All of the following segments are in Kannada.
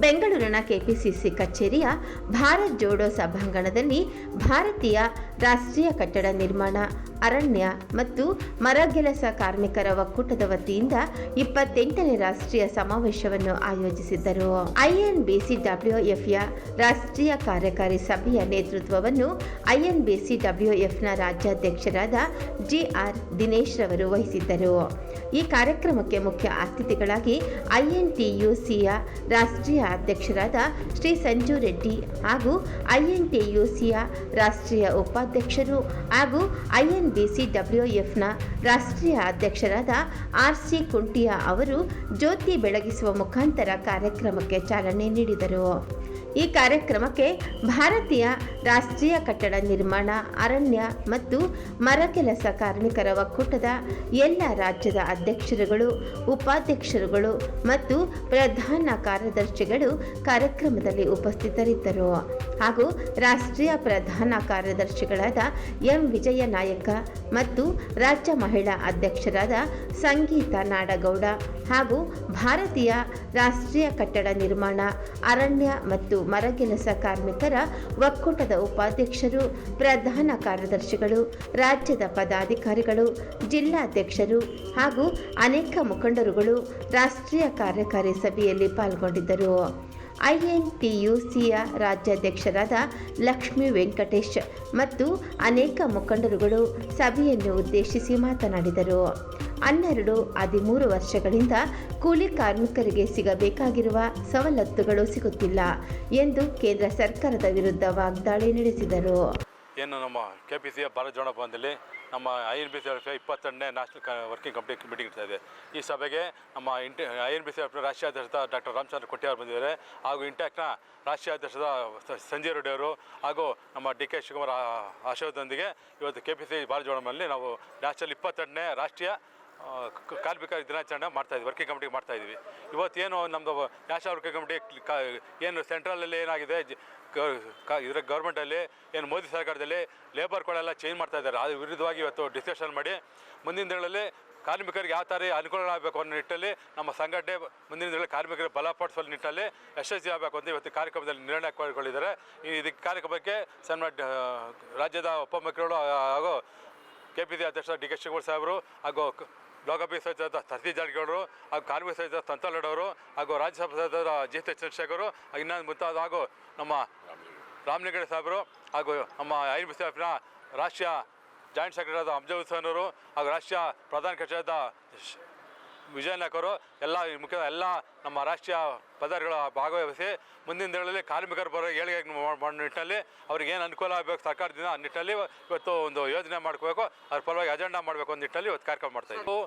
ಬೆಂಗಳೂರಿನ ಕೆಪಿಸಿಸಿ ಕಚೇರಿಯ ಭಾರತ್ ಜೋಡೋ ಸಭಾಂಗಣದಲ್ಲಿ ಭಾರತೀಯ ರಾಷ್ಟ್ರೀಯ ಕಟ್ಟಡ ನಿರ್ಮಾಣ, ಅರಣ್ಯ ಮತ್ತು ಮರಗೆಲಸ ಕಾರ್ಮಿಕರ ಒಕ್ಕೂಟದ ವತಿಯಿಂದ 28ನೇ ರಾಷ್ಟ್ರೀಯ ಸಮಾವೇಶವನ್ನು ಆಯೋಜಿಸಿದ್ದರು. ಐಎನ್ಬಿಸಿಡಬ್ಲ್ಯೂಎಫ್ಯ ರಾಷ್ಟ್ರೀಯ ಕಾರ್ಯಕಾರಿ ಸಭೆಯ ನೇತೃತ್ವವನ್ನು ಐಎನ್ಬಿಸಿಡಬ್ಲ್ಯೂಎಫ್ನ ರಾಜ್ಯಾಧ್ಯಕ್ಷರಾದ ಜಿಆರ್ ದಿನೇಶ್ ರವರು ವಹಿಸಿದ್ದರು. ಈ ಕಾರ್ಯಕ್ರಮಕ್ಕೆ ಮುಖ್ಯ ಅತಿಥಿಗಳಾಗಿ ಐಎನ್ಟಿಯುಸಿಯ ರಾಷ್ಟ್ರೀಯ ಅಧ್ಯಕ್ಷರಾದ ಶ್ರೀ ಸಂಜು ರೆಡ್ಡಿ ಹಾಗೂ ಐಎನ್ಟಿಯುಸಿಯ ರಾಷ್ಟ್ರೀಯ ಉಪಾಧ್ಯಕ್ಷರು ಹಾಗೂ ಐಎನ್ಬಿಸಿಡಬ್ಲ್ಯೂಎಫ್ನ ರಾಷ್ಟ್ರೀಯ ಅಧ್ಯಕ್ಷರಾದ ಆರ್.ಸಿ. ಕುಂಟಿಯಾ ಅವರು ಜ್ಯೋತಿ ಬೆಳಗಿಸುವ ಮುಖಾಂತರ ಕಾರ್ಯಕ್ರಮಕ್ಕೆ ಚಾಲನೆ ನೀಡಿದರು. ಈ ಕಾರ್ಯಕ್ರಮಕ್ಕೆ ಭಾರತೀಯ ರಾಷ್ಟ್ರೀಯ ಕಟ್ಟಡ ನಿರ್ಮಾಣ, ಅರಣ್ಯ ಮತ್ತು ಮರಗೆಲಸ ಕಾರ್ಮಿಕರ ಒಕ್ಕೂಟದ ಎಲ್ಲ ರಾಜ್ಯದ ಅಧ್ಯಕ್ಷರುಗಳು, ಉಪಾಧ್ಯಕ್ಷರುಗಳು ಮತ್ತು ಪ್ರಧಾನ ಕಾರ್ಯದರ್ಶಿಗಳು ಕಾರ್ಯಕ್ರಮದಲ್ಲಿ ಉಪಸ್ಥಿತರಿದ್ದರು ಹಾಗೂ ರಾಷ್ಟ್ರೀಯ ಪ್ರಧಾನ ಕಾರ್ಯದರ್ಶಿಗಳಾದ ಎಂ ವಿಜಯ ನಾಯಕ ಮತ್ತು ರಾಜ್ಯ ಮಹಿಳಾ ಅಧ್ಯಕ್ಷರಾದ ಸಂಗೀತ ನಾಡಗೌಡ ಹಾಗೂ ಭಾರತೀಯ ರಾಷ್ಟ್ರೀಯ ಕಟ್ಟಡ ನಿರ್ಮಾಣ, ಅರಣ್ಯ ಮತ್ತು ಮರಗೆಲಸ ಕಾರ್ಮಿಕರ ಒಕ್ಕೂಟದ ಉಪಾಧ್ಯಕ್ಷರು, ಪ್ರಧಾನ ಕಾರ್ಯದರ್ಶಿಗಳು, ರಾಜ್ಯದ ಪದಾಧಿಕಾರಿಗಳು, ಜಿಲ್ಲಾಧ್ಯಕ್ಷರು ಹಾಗೂ ಅನೇಕ ಮುಖಂಡರುಗಳು ರಾಷ್ಟ್ರೀಯ ಕಾರ್ಯಕಾರಿ ಸಭೆಯಲ್ಲಿ ಪಾಲ್ಗೊಂಡಿದ್ದರು. ಐಎನ್ಟಿಯುಸಿಯ ರಾಜ್ಯಾಧ್ಯಕ್ಷರಾದ ಲಕ್ಷ್ಮೀ ವೆಂಕಟೇಶ್ ಮತ್ತು ಅನೇಕ ಮುಖಂಡರುಗಳು ಸಭೆಯನ್ನು ಉದ್ದೇಶಿಸಿ ಮಾತನಾಡಿದರು. 12-13 ವರ್ಷಗಳಿಂದ ಕೂಲಿ ಕಾರ್ಮಿಕರಿಗೆ ಸಿಗಬೇಕಾಗಿರುವ ಸವಲತ್ತುಗಳು ಸಿಗುತ್ತಿಲ್ಲ ಎಂದು ಕೇಂದ್ರ ಸರ್ಕಾರದ ವಿರುದ್ಧ ವಾಗ್ದಾಳಿ ನಡೆಸಿದರು. ಏನು ನಮ್ಮ ಕೆಪಿಸಿಯ ಭಾರತ್ ಜೋಡೋ ಭವನದಲ್ಲಿ ನಮ್ಮ ಐಎನ್ಬಿಸಿ 22ನೇ ನ್ಯಾಷನಲ್ ವರ್ಕಿಂಗ್ ಕಮಿಟಿ ಮೀಟಿಂಗ್ ಇರ್ತಾ ಇದೆ. ಈ ಸಭೆಗೆ ನಮ್ಮ ಐಎನ್ಬಿಸಿ ರಾಷ್ಟ್ರೀಯ ಅಧ್ಯಕ್ಷರಾದ ಡಾಕ್ಟರ್ ರಾಮಚಂದ್ರ ಕೊಟ್ಟಿ ಅವರು ಬಂದಿದ್ದಾರೆ ಹಾಗೂ ಇಂಟ್ಯಾಕ್ನ ರಾಷ್ಟ್ರೀಯ ಅಧ್ಯಕ್ಷರಾದ ಸಂಜಯ್ ರೆಡ್ಡಿ ಅವರು ಹಾಗೂ ನಮ್ಮ ಡಿ.ಕೆ. ಶಿವಕುಮಾರ್ ಆಶಯದೊಂದಿಗೆ ಇವತ್ತು ಕೆಪಿಸಿ ಭಾರತ್ ಜೋಡೋ ಭವನದಲ್ಲಿ ನಾವು ನ್ಯಾಷನಲ್ 22ನೇ ರಾಷ್ಟ್ರೀಯ ಕಾರ್ಮಿಕ ದಿನಾಚರಣೆ ಮಾಡ್ತಾಯಿದ್ವಿ, ವರ್ಕಿಂಗ್ ಕಮಿಟಿ ಮಾಡ್ತಾಯಿದ್ವಿ. ಇವತ್ತೇನು ನಮ್ಮದು ನ್ಯಾಷನಲ್ ವರ್ಕಿಂಗ್ ಕಮಿಟಿ ಏನು ಸೆಂಟ್ರಲಲ್ಲಿ ಏನಾಗಿದೆ ಇದರ ಗೌರ್ಮೆಂಟಲ್ಲಿ ಏನು ಮೋದಿ ಸರ್ಕಾರದಲ್ಲಿ ಲೇಬರ್ ಕೋಡೆಲ್ಲ ಚೇಂಜ್ ಮಾಡ್ತಾ ಇದ್ದಾರೆ. ಅದ್ರ ವಿರುದ್ಧವಾಗಿ ಇವತ್ತು ಡಿಸ್ಕಷನ್ ಮಾಡಿ ಮುಂದಿನ ದಿನಗಳಲ್ಲಿ ಕಾರ್ಮಿಕರಿಗೆ ಯಾವ ಥರ ಅನುಕೂಲ ಆಗಬೇಕು ಅನ್ನೋ ನಿಟ್ಟಲ್ಲಿ ನಮ್ಮ ಸಂಘಟನೆ ಮುಂದಿನ ದಿನಗಳಲ್ಲಿ ಕಾರ್ಮಿಕರಿಗೆ ಬಲಪಡಿಸುವ ನಿಟ್ಟಲ್ಲಿ ಯಶಸ್ವಿ ಆಗಬೇಕು ಅಂತ ಇವತ್ತು ಕಾರ್ಯಕ್ರಮದಲ್ಲಿ ನಿರ್ಣಯ ಕೈಗೊಂಡಿದ್ದಾರೆ. ಇದಕ್ಕೆ ಕಾರ್ಯಕ್ರಮಕ್ಕೆ ಸನ್ಮಾನ್ಯ ರಾಜ್ಯದ ಉಪಮುಖ್ಯರು ಹಾಗೂ ಕೆಪಿಸಿ ಅಧ್ಯಕ್ಷ ಡಿ.ಕೆ. ಶಿವಕುಮಾರ್ ಸಾಹೇಬರು ಹಾಗೂ ಲೋಕಾಯುಕ್ತ ಸಚಿವ ಸತೀಶ್ ಜಾರಕಿಹೊಳಿ ಹಾಗೂ ಕಾರ್ಮಿಕ ಸಚಿವ ಸಂತೋಷ್ ಅವರು ಹಾಗೂ ರಾಜ್ಯಸಭಾ ಸದಸ್ಯರ ಜಿ.ಟಿ. ಚಂದ್ರಶೇಖರ್ ಇನ್ನೊಂದು ಮುಂತಾದ ಹಾಗೂ ನಮ್ಮ ರಾಮಲಿಂಗೇಗೌಡ ಸಾಹೇಬರು ಹಾಗೂ ನಮ್ಮ ಐಎನ್ಬಿಸಿಎಫ್ನ ರಾಷ್ಟ್ರೀಯ ಜಾಯಿಂಟ್ ಸೆಕ್ರೆಟರಿ ಆದ ಅಫ್ಜಲ್ ಹುಸೇನ್ ಅವರು ಹಾಗೂ ರಾಷ್ಟ್ರೀಯ ಪ್ರಧಾನ ಕಾರ್ಯದರ್ಶಿಯಾದ ವಿಜಯ ನಾಯಕ್ ಅವರು ಮುಖ್ಯ ಎಲ್ಲ ನಮ್ಮ ರಾಷ್ಟ್ರೀಯ ಪದಾಧಿಕಾರಿಗಳು ಭಾಗವಹಿಸಿ ಮುಂದಿನ ದಿನಗಳಲ್ಲಿ ಕಾರ್ಮಿಕರು ಬರೋ ಏಳಿಗೆ ಮಾಡೋ ನಿಟ್ಟಿನಲ್ಲಿ ಅವ್ರಿಗೆ ಏನು ಅನುಕೂಲ ಆಗಬೇಕು ಸರ್ಕಾರದಿಂದ ಆ ನಿಟ್ಟಿನಲ್ಲಿ ಇವತ್ತು ಒಂದು ಯೋಜನೆ ಮಾಡ್ಕೋಬೇಕು, ಅದ್ರ ಪರವಾಗಿ ಅಜೆಂಡಾ ಮಾಡಬೇಕು ಅಂತ ನಿಟ್ಟಿನಲ್ಲಿ ಇವತ್ತು ಕಾರ್ಯಕ್ರಮ ಮಾಡ್ತಾಯಿದ್ವಿ.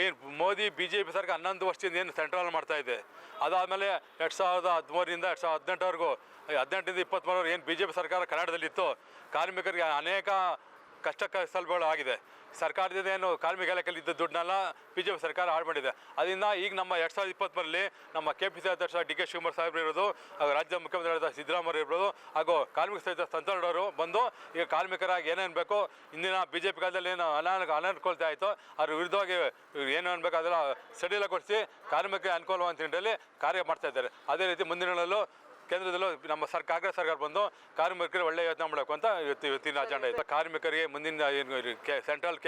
ಏನು ಮೋದಿ BJP ಸರ್ಕಾರ 11 ವರ್ಷದಿಂದ ಏನು ಸೆಂಟ್ರಲ್ ಮಾಡ್ತಾಯಿದೆ, ಅದಾದಮೇಲೆ 2013ರಿಂದ 2018ವರೆಗೂ 18ರಿಂದ 23 ಏನು BJP ಸರ್ಕಾರ ಕರ್ನಾಟಕದಲ್ಲಿತ್ತು, ಕಾರ್ಮಿಕರಿಗೆ ಅನೇಕ ಕಷ್ಟ ಸಲಭೆಗಳು ಆಗಿದೆ. ಸರ್ಕಾರದಿಂದ ಏನು ಕಾರ್ಮಿಕ ಇಲಾಖೆಯಲ್ಲಿ ಇದ್ದ ದುಡ್ಡನ್ನೆಲ್ಲ BJP ಸರ್ಕಾರ ಹಾಳು ಮಾಡಿದೆ. ಅದರಿಂದ ಈಗ ನಮ್ಮ 2023ರಲ್ಲಿ ನಮ್ಮ ಕೆಪಿಸಿ ಅಧ್ಯಕ್ಷ ಡಿ.ಕೆ. ಶಿವಕುಮಾರ್ ಸಾಹೇಬರು ಇರೋದು ಹಾಗೂ ರಾಜ್ಯ ಮುಖ್ಯಮಂತ್ರಿಗಳಾದ ಸಿದ್ದರಾಮಯ್ಯ ಇರ್ಬೋದು ಹಾಗೂ ಕಾರ್ಮಿಕ ಸಚಿವ ಸಂತೋಷ್ ಅವರು ಬಂದು ಈಗ ಕಾರ್ಮಿಕರಾಗಿ ಏನೇನು ಬೇಕು ಇಂದಿನ BJP ಕಾಲದಲ್ಲಿ ಏನು ಅನಾನುಕೂಲತೆ ಆಯಿತು ಅದ್ರ ವಿರುದ್ಧವಾಗಿ ಏನೇನು ಬೇಕು ಅದೆಲ್ಲ ಸಡಿಲಗೊಳಿಸಿ ಕಾರ್ಮಿಕರಿಗೆ ಅನುಕೂಲವಾದ ನಿಟ್ಟಿನಲ್ಲಿ ಕಾರ್ಯ ಮಾಡ್ತಾ ಇದ್ದಾರೆ. ಅದೇ ರೀತಿ ಮುಂದಿನ ದಿನಗಳಲ್ಲೂ ಕೇಂದ್ರದಲ್ಲೂ ನಮ್ಮ ಕಾಂಗ್ರೆಸ್ ಸರ್ಕಾರ ಬಂದು ಕಾರ್ಮಿಕರಿಗೆ ಒಳ್ಳೆಯ ಯೋಚನೆ ಮಾಡಬೇಕು ಅಂತ ಇವತ್ತಿನ ಅಜೆಂಡಾ ಇದೆ. ಕಾರ್ಮಿಕರಿಗೆ ಮುಂದಿನ ಏನು ಸೆಂಟ್ರಲ್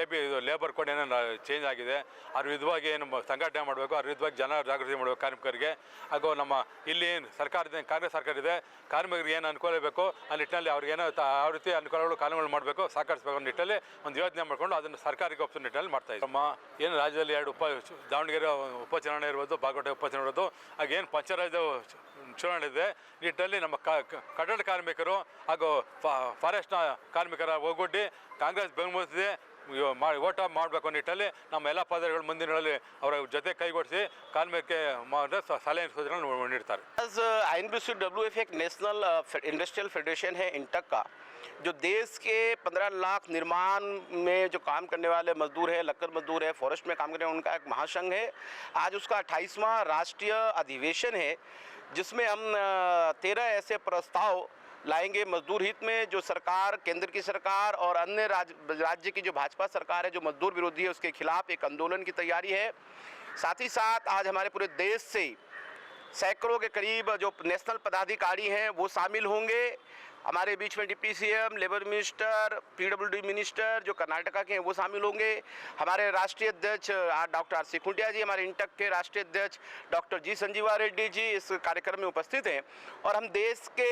ಲೇಬರ್ ಕೋಡ್ ಏನೇನು ಚೇಂಜ್ ಆಗಿದೆ ಅದ್ರ ವಿಧವಾಗಿ ಏನು ಸಂಘಟನೆ ಮಾಡಬೇಕು, ಅದ್ರ ವಿಧವಾಗಿ ಜನ ಜಾಗೃತಿ ಮಾಡಬೇಕು ಕಾರ್ಮಿಕರಿಗೆ. ಹಾಗೂ ನಮ್ಮ ಇಲ್ಲಿ ಏನು ಸರ್ಕಾರದ ಕಾಂಗ್ರೆಸ್ ಸರ್ಕಾರ ಇದೆ, ಕಾರ್ಮಿಕರಿಗೆ ಏನು ಅನುಕೂಲ ಬೇಕು ಆ ನಿಟ್ಟಿನಲ್ಲಿ ಅವ್ರಿಗೆ ಏನೋ ಯಾವ ರೀತಿ ಅನುಕೂಲಗಳು ಕಾನೂನುಗಳು ಮಾಡಬೇಕು ಸಹಕರಿಸಬೇಕು ಅನ್ನೋ ನಿಟ್ಟಲ್ಲಿ ಒಂದು ಯೋಜನೆ ಮಾಡಿಕೊಂಡು ಅದನ್ನು ಸರ್ಕಾರಕ್ಕೆ ಒಪ್ಪಿಸೋ ನಿಟ್ಟಿನಲ್ಲಿ ಮಾಡ್ತಾಯಿದ್ದೀವಿ. ನಮ್ಮ ಏನು ರಾಜ್ಯದಲ್ಲಿ 2 ದಾವಣಗೆರೆ ಉಪಚುನಾವಣೆ ಇರ್ಬೋದು, ಬಾಗಲಕೋಟೆ ಉಪಚುನಾವಣೆ ಇರ್ಬೋದು, ಹಾಗೇನು ಪಂಚಾಯತ್ ಚುನಾವಣೆ ಇದೆ ನಿಟ್ಟಿನಲ್ಲಿ ನಮ್ಮ ಕಟ್ಟಡ ಕಾರ್ಮಿಕರು ಹಾಗೂ ಫಾರೆಸ್ಟ್ನ ಕಾರ್ಮಿಕರ ಒಗ್ಗೂಡಿ ಕಾಂಗ್ರೆಸ್ ಬೆಂಬಲಿಸಿದೆ ಓಟ ಮಾಡಬೇಕು ನಿಟ್ಟಲ್ಲಿ ನಮ್ಮ ಎಲ್ಲ ಪದಾಧಿಕಾರಿಗಳು ಮುಂದಿನ ದಿನಗಳಲ್ಲಿ ಅವರ ಜೊತೆ ಕೈಗೂಡಿಸಿ ಕಾರ್ಮಿಕರಿಗೆ ಸಲಹೆ ಸೂಚನೆಗಳನ್ನು ನೀಡ್ತಾರೆ. INBCWF एक नेशनल इंडस्ट्रियल फेडरेशन है इंटक का, जो देश के 15 लाख निर्माण में जो काम करने वाले मजदूर है, लक्कड़ मजदूर है, फॉरेस्ट में काम करने वाले उनका एक महासंघ है. आज उसका 28वां राष्ट्रीय अधिवेशन है जिसमें हम 13 ऐसे प्रस्ताव लाएंगे मजदूर हित में, जो सरकार, केंद्र की सरकार और अन्य राज्य की जो भाजपा सरकार है जो मजदूर विरोधी है उसके खिलाफ एक आंदोलन की तैयारी है. साथ ही साथ आज हमारे पूरे देश से सैकड़ों के करीब जो नेशनल पदाधिकारी हैं वो शामिल होंगे। हमारे बीच में deputy CM, labour minister, PWD minister जो कर्नाटका के हैं वो शामिल होंगे। हमारे राष्ट्रीय अध्यक्ष डॉक्टर आर सी खुंटिया जी, हमारे इंटक के राष्ट्रीय अध्यक्ष डॉक्टर जी संजीवा रेड्डी जी इस कार्यक्रम में उपस्थित हैं। और हम देश के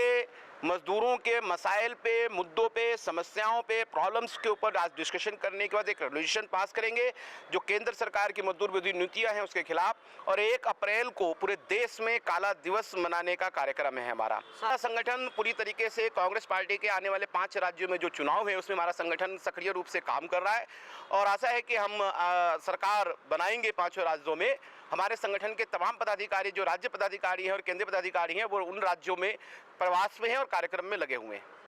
मजदूरों के मसाइल पे, मुद्दों पे, समस्याओं पे, प्रॉब्लम्स के ऊपर आज डिस्कशन करने के बाद एक रेजोल्यूशन पास करेंगे जो केंद्र सरकार की मजदूर विरोधी नीतियां हैं उसके खिलाफ। और 1 अप्रैल को पूरे देश में काला दिवस मनाने का कार्यक्रम है हमारा। सारा संगठन पूरी तरीके से कांग्रेस पार्टी के आने वाले 5 राज्यों में जो चुनाव है उसमें हमारा संगठन सक्रिय रूप से काम कर रहा है और आशा है कि हम सरकार बनाएंगे 5 राज्यों में। हमारे संगठन के तमाम पदाधिकारी जो राज्य पदाधिकारी हैं और केंद्रीय पदाधिकारी हैं वो उन राज्यों में प्रवास में हैं और कार्यक्रम में लगे हुए हैं।